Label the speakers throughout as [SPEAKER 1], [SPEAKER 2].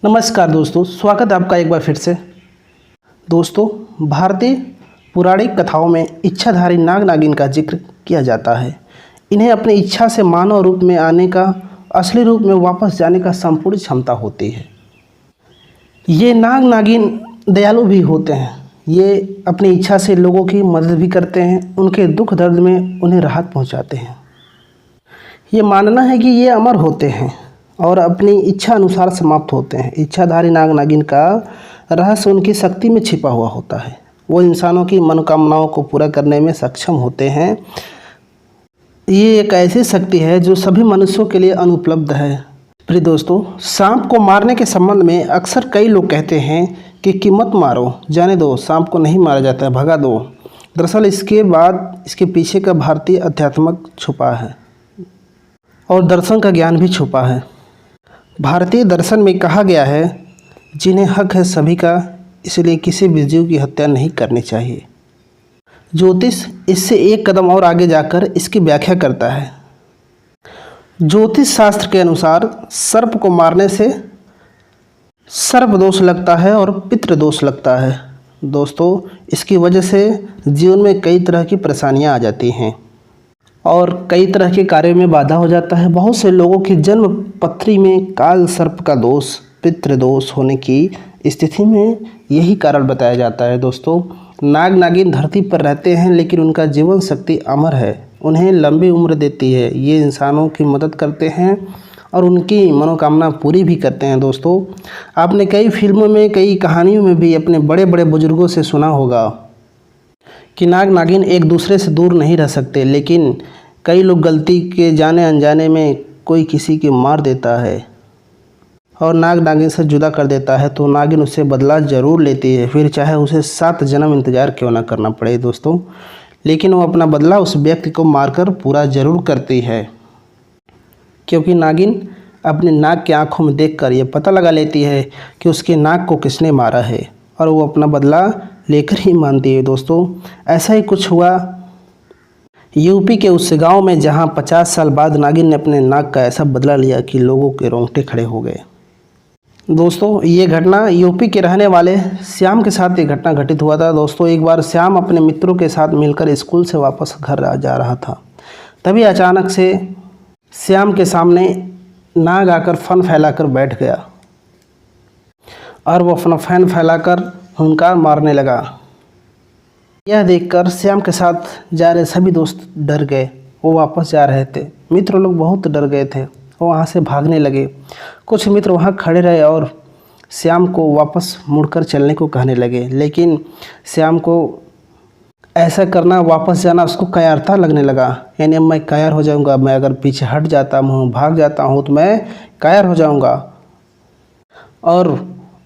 [SPEAKER 1] नमस्कार दोस्तों, स्वागत है आपका एक बार फिर से। दोस्तों, भारतीय पौराणिक कथाओं में इच्छाधारी नाग नागिन का जिक्र किया जाता है। इन्हें अपनी इच्छा से मानव रूप में आने का, असली रूप में वापस जाने का संपूर्ण क्षमता होती है। ये नाग नागिन दयालु भी होते हैं। ये अपनी इच्छा से लोगों की मदद भी करते हैं, उनके दुख दर्द में उन्हें राहत पहुंचाते हैं। ये मानना है कि ये अमर होते हैं और अपनी इच्छा अनुसार समाप्त होते हैं। इच्छाधारी नाग नागिन का रहस्य उनकी शक्ति में छिपा हुआ होता है। वो इंसानों की मनोकामनाओं को पूरा करने में सक्षम होते हैं। ये एक ऐसी शक्ति है जो सभी मनुष्यों के लिए अनुपलब्ध है। प्रिय दोस्तों, सांप को मारने के संबंध में अक्सर कई लोग कहते हैं कि मत मारो, जाने दो, सांप को नहीं मारा जाता है, भगा दो। दरअसल इसके बाद इसके पीछे का भारतीय अध्यात्म छुपा है और दर्शन का ज्ञान भी छुपा है। भारतीय दर्शन में कहा गया है, जिन्हें हक है सभी का, इसलिए किसी भी जीव की हत्या नहीं करनी चाहिए। ज्योतिष इससे एक कदम और आगे जाकर इसकी व्याख्या करता है। ज्योतिष शास्त्र के अनुसार सर्प को मारने से सर्प दोष लगता है और पितृ दोष लगता है। दोस्तों, इसकी वजह से जीवन में कई तरह की परेशानियां आ जाती हैं और कई तरह के कार्यों में बाधा हो जाता है। बहुत से लोगों की जन्म पत्री में काल सर्प का दोष, पितृ दोष होने की स्थिति में यही कारण बताया जाता है। दोस्तों, नाग नागिन धरती पर रहते हैं, लेकिन उनका जीवन शक्ति अमर है, उन्हें लंबी उम्र देती है। ये इंसानों की मदद करते हैं और उनकी मनोकामना पूरी भी करते हैं। दोस्तों, आपने कई फिल्मों में, कई कहानियों में भी अपने बड़े बड़े बुजुर्गों से सुना होगा कि नाग नागिन एक दूसरे से दूर नहीं रह सकते, लेकिन कई लोग गलती के जाने अनजाने में कोई किसी के मार देता है और नाग नागिन से जुदा कर देता है, तो नागिन उससे बदला ज़रूर लेती है, फिर चाहे उसे 7 जन्म इंतज़ार क्यों ना करना पड़े। दोस्तों, लेकिन वो अपना बदला उस व्यक्ति को मारकर पूरा ज़रूर करती है, क्योंकि नागिन अपने नाग की आँखों में देखकर ये पता लगा लेती है कि उसके नाग को किसने मारा है और वो अपना बदला लेकर ही मानती है। दोस्तों, ऐसा ही कुछ हुआ यूपी के उस गांव में, जहां 50 साल बाद नागिन ने अपने नाग का ऐसा बदला लिया कि लोगों के रोंगटे खड़े हो गए। दोस्तों, ये घटना यूपी के रहने वाले श्याम के साथ ये घटना घटित हुआ था। दोस्तों, एक बार श्याम अपने मित्रों के साथ मिलकर स्कूल से वापस घर जा रहा था। तभी अचानक से श्याम के सामने नाग आकर फन फैलाकर बैठ गया और वो अपना फैन फैलाकर हुंकार मारने लगा। यह देखकर श्याम के साथ जा रहे सभी दोस्त डर गए। वो वापस जा रहे थे, मित्र लोग बहुत डर गए थे, वो वहाँ से भागने लगे। कुछ मित्र वहाँ खड़े रहे और श्याम को वापस मुड़कर चलने को कहने लगे, लेकिन श्याम को ऐसा करना, वापस जाना उसको कायरता लगने लगा। यानी मैं कायर हो जाऊँगा, मैं अगर पीछे हट जाता हूँ, भाग जाता हूँ तो मैं कायर हो जाऊँगा। और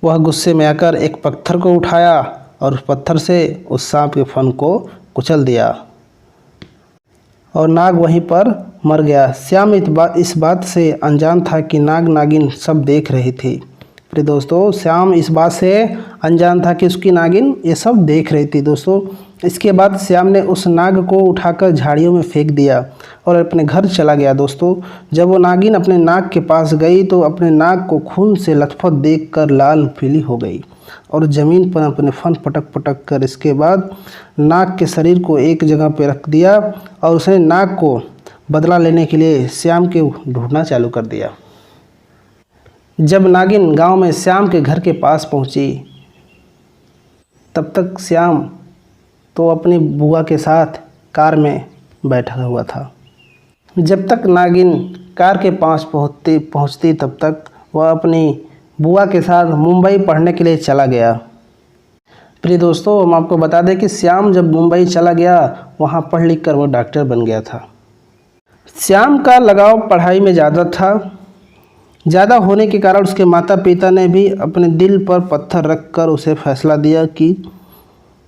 [SPEAKER 1] वह गुस्से में आकर एक पत्थर को उठाया और उस पत्थर से उस सांप के फन को कुचल दिया और नाग वहीं पर मर गया। श्याम इस बात से अनजान था कि नाग नागिन सब देख रही थी। प्रिय दोस्तों, श्याम इस बात से अनजान था कि उसकी नागिन ये सब देख रही थी। दोस्तों, इसके बाद श्याम ने उस नाग को उठाकर झाड़ियों में फेंक दिया और अपने घर चला गया। दोस्तों, जब वो नागिन अपने नाग के पास गई तो अपने नाग को खून से लथपथ देखकर लाल पीली हो गई और ज़मीन पर अपने फन पटक पटक कर इसके बाद नाग के शरीर को एक जगह पर रख दिया और उसने नाग को बदला लेने के लिए श्याम के ढूंढना चालू कर दिया। जब नागिन गांव में श्याम के घर के पास पहुंची, तब तक श्याम तो अपनी बुआ के साथ कार में बैठा हुआ था। जब तक नागिन कार के पास पहुंचती तब तक वह अपनी बुआ के साथ मुंबई पढ़ने के लिए चला गया। प्रिय दोस्तों, हम आपको बता दें कि श्याम जब मुंबई चला गया, वहाँ पढ़ लिख कर वो डॉक्टर बन गया था। श्याम का लगाव पढ़ाई में ज़्यादा होने के कारण उसके माता पिता ने भी अपने दिल पर पत्थर रखकर उसे फैसला दिया कि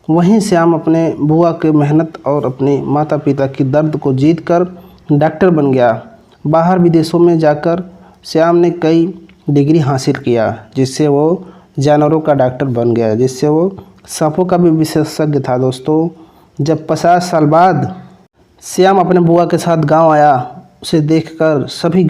[SPEAKER 1] वहीं श्याम अपने बुआ के मेहनत और अपने माता पिता की दर्द को जीतकर डॉक्टर बन गया। बाहर विदेशों में जाकर श्याम ने कई डिग्री हासिल किया, जिससे वो जानवरों का डॉक्टर बन गया, जिससे वो सांपों का भी विशेषज्ञ था। दोस्तों, जब 50 साल बाद श्याम अपने बुआ के साथ गांव आया, उसे देखकर सभी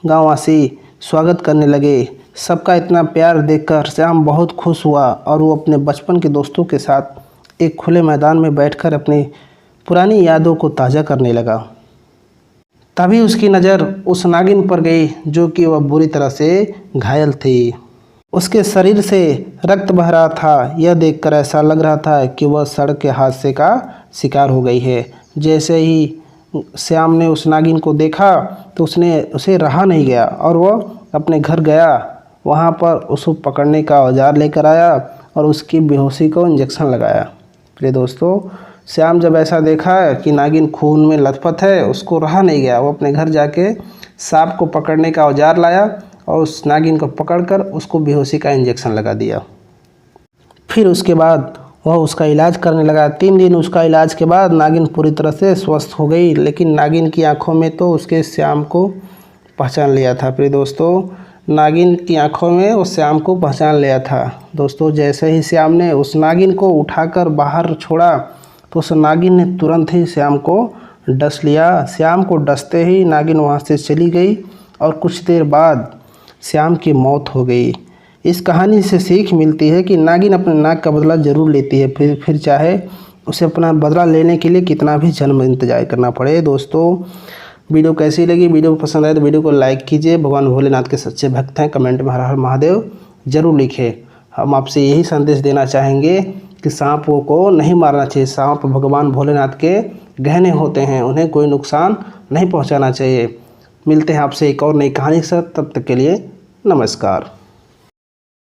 [SPEAKER 1] गांववासी स्वागत करने लगे। सबका इतना प्यार देखकर श्याम बहुत खुश हुआ और वो अपने बचपन के दोस्तों के साथ एक खुले मैदान में बैठकर अपनी पुरानी यादों को ताज़ा करने लगा। तभी उसकी नज़र उस नागिन पर गई जो कि वह बुरी तरह से घायल थी। उसके शरीर से रक्त बह रहा था। यह देखकर ऐसा लग रहा था कि वह सड़क के हादसे का शिकार हो गई है। जैसे ही श्याम ने उस नागिन को देखा तो उसने उसे रहा नहीं गया और वह अपने घर गया। वहाँ पर उसको पकड़ने का औजार लेकर आया और उसकी बेहोशी को इंजेक्शन लगाया। प्रिय दोस्तों, श्याम जब ऐसा देखा कि नागिन खून में लथपथ है, उसको रहा नहीं गया। वो अपने घर जाके सांप को पकड़ने का औजार लाया और उस नागिन को पकड़कर उसको बेहोशी का इंजेक्शन लगा दिया। फिर उसके बाद वह उसका इलाज करने लगा। 3 दिन उसका इलाज के बाद नागिन पूरी तरह से स्वस्थ हो गई। लेकिन नागिन की आंखों में तो उसके श्याम को पहचान लिया था। प्रिय दोस्तों, नागिन की आंखों में उस श्याम को पहचान लिया था। दोस्तों, जैसे ही श्याम ने उस नागिन को उठाकर बाहर छोड़ा तो उस नागिन ने तुरंत ही श्याम को डस लिया। श्याम को डसते ही नागिन वहाँ से चली गई और कुछ देर बाद श्याम की मौत हो गई। इस कहानी से सीख मिलती है कि नागिन अपने नाक का बदला ज़रूर लेती है, फिर चाहे उसे अपना बदला लेने के लिए कितना भी जन्म इंतजार करना पड़े। दोस्तों, वीडियो कैसी लगी? वीडियो को पसंद आए तो वीडियो को लाइक कीजिए। भगवान भोलेनाथ के सच्चे भक्त हैं, कमेंट में हर हर महादेव जरूर लिखें। हम आपसे यही संदेश देना चाहेंगे कि सांपों को नहीं मारना चाहिए। सांप भगवान भोलेनाथ के गहने होते हैं, उन्हें कोई नुकसान नहीं पहुंचाना चाहिए। मिलते हैं आपसे एक और नई कहानी के साथ, तब तक के लिए नमस्कार।